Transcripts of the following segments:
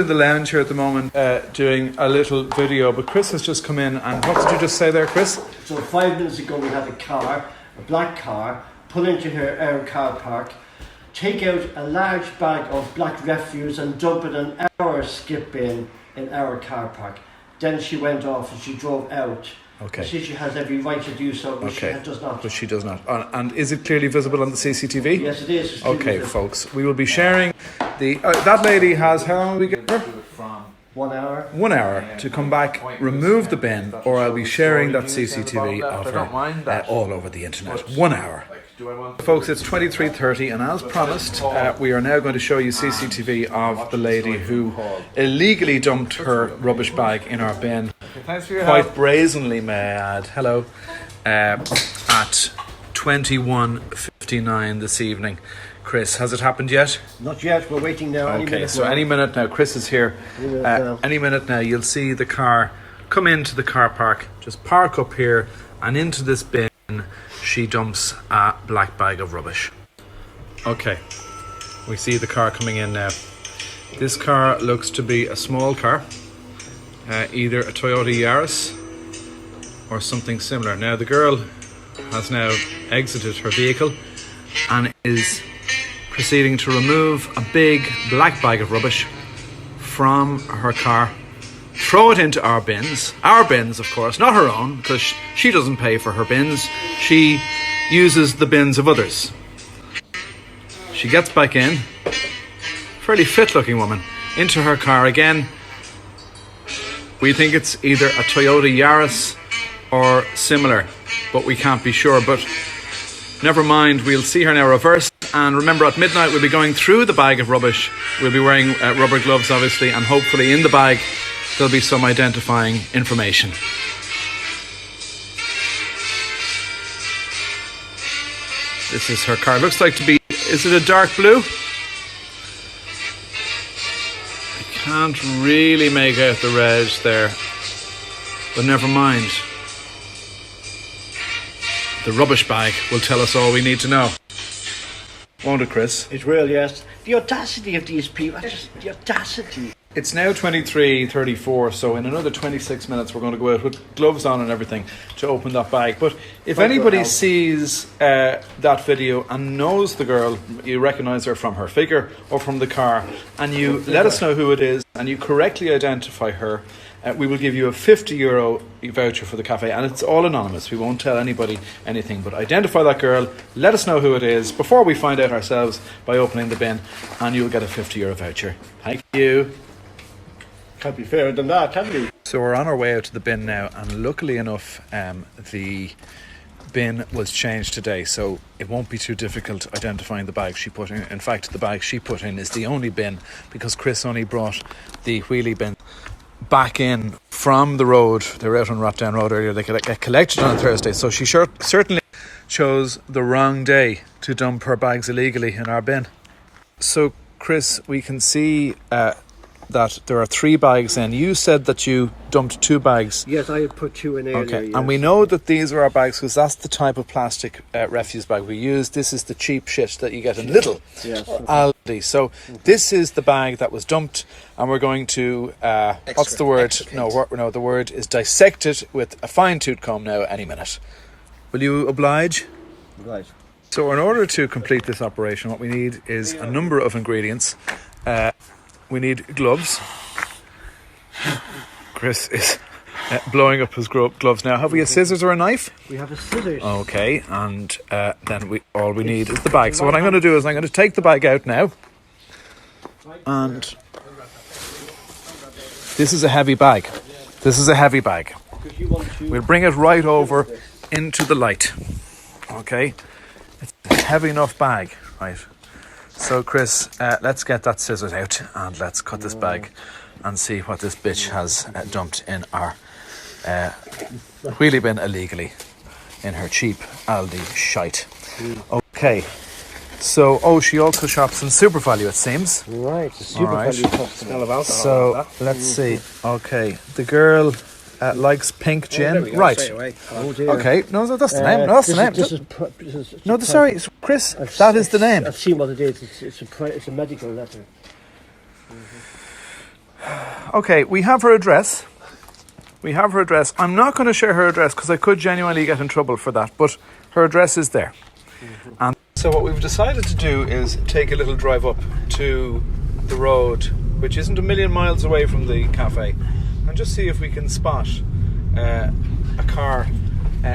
in the lounge here at the moment doing a little video, but Chris has just come in, and what did you just say there, Chris? So 5 minutes ago we had a black car, pull into our car park, take out a large bag of black refuse and dump it in our skip bin in our car park. Then she went off and she drove out. Okay. She has every right to do so, but she does not. But she does not. And is it clearly visible on the CCTV? Yes, it is. Okay, folks, we will be sharing the... that lady has... How long will we get her? 1 hour. 1 hour to come back, remove the bin, or I'll be sharing that CCTV of her all over the internet. 1 hour. Folks, it's 23:30, and as promised, we are now going to show you CCTV of the lady who illegally dumped her rubbish bag in our bin. Quite brazenly, may I add. Hello. At 21:59 this evening. Chris, has it happened yet? Not yet, we're waiting now. Any minute now. Chris is here. Any minute now, you'll see the car come into the car park, just park up here, and into this bin she dumps a black bag of rubbish. Okay, we see the car coming in now. This car looks to be a small car, either a Toyota Yaris or something similar. Now the girl has now exited her vehicle and is proceeding to remove a big black bag of rubbish from her car, throw it into our bins, of course, not her own, because she doesn't pay for her bins, she uses the bins of others. She gets back in, fairly fit looking woman, into her car again. We think it's either a Toyota Yaris or similar, but we can't be sure. But never mind, we'll see her now reverse. And remember, at midnight we'll be going through the bag of rubbish. We'll be wearing rubber gloves, obviously, and hopefully in the bag there'll be some identifying information. This is her car. Looks like to be, is it a dark blue? I can't really make out the red there, but never mind. The rubbish bag will tell us all we need to know. Won't it, Chris? It will, yes. The audacity of these people, the audacity. It's now 23:34, so in another 26 minutes we're going to go out with gloves on and everything to open that bag. But if anybody sees that video and knows the girl, you recognise her from her figure or from the car, and you let us know who it is and you correctly identify her, we will give you a €50 voucher for the cafe, and it's all anonymous. We won't tell anybody anything, but identify that girl, let us know who it is before we find out ourselves by opening the bin, and you'll get a €50 voucher. Thank you. Can't be fairer than that, can we? So we're on our way out to the bin now, and luckily enough the bin was changed today, so it won't be too difficult identifying the bag she put in. In fact, the bag she put in is the only bin, because Chris only brought the wheelie bin back in from the road. They were out on Rotdown Road earlier. They could get collected on a Thursday, so she certainly chose the wrong day to dump her bags illegally in our bin. So Chris, we can see that there are 3 bags in. You said that you dumped 2 bags. Yes, I had put 2 in earlier. Okay, yes. And we know that these are our bags because that's the type of plastic refuse bag we use. This is the cheap shit that you get in Lidl. Yes. Aldi. So this is the bag that was dumped, and we're going to what's the word? No, the word is dissect it with a fine-tooth comb now any minute. Will you oblige? Right. So in order to complete this operation, what we need is a number of ingredients. We need gloves. Chris is blowing up his gloves now. Have we a scissors or a knife? We have a scissors. Okay, and then all we need is the bag. So what I'm going to do is I'm going to take the bag out now. And this is a heavy bag. We'll bring it right over into the light. Okay, it's a heavy enough bag, right? So Chris, let's get that scissors out and let's cut this bag and see what this bitch has dumped in our wheelie bin illegally in her cheap Aldi shite. Okay, so she also shops in Super Value, it seems. Right, the Super Value puts the smell of alcohol. So let's see. Okay, the girl likes pink gin. Right. Oh dear. Okay, no, that's the name. No, that's the name. Sorry, Chris, that is the name. I've seen what it is. It's a medical letter. Okay, we have her address. I'm not going to share her address because I could genuinely get in trouble for that, but her address is there. And so what we've decided to do is take a little drive up to the road, which isn't a million miles away from the cafe, and just see if we can spot a car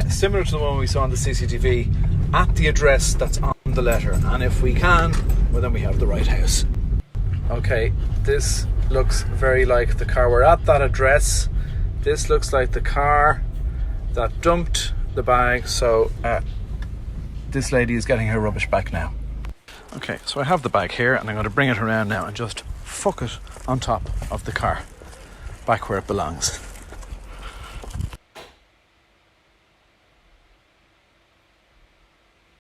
similar to the one we saw on the CCTV at the address that's on the letter. And if we can, well, then we have the right house. Okay, this looks very like the car. We're at that address. This looks like the car that dumped the bag. So this lady is getting her rubbish back now. Okay, so I have the bag here and I'm going to bring it around now and just fuck it on top of the car, back where it belongs.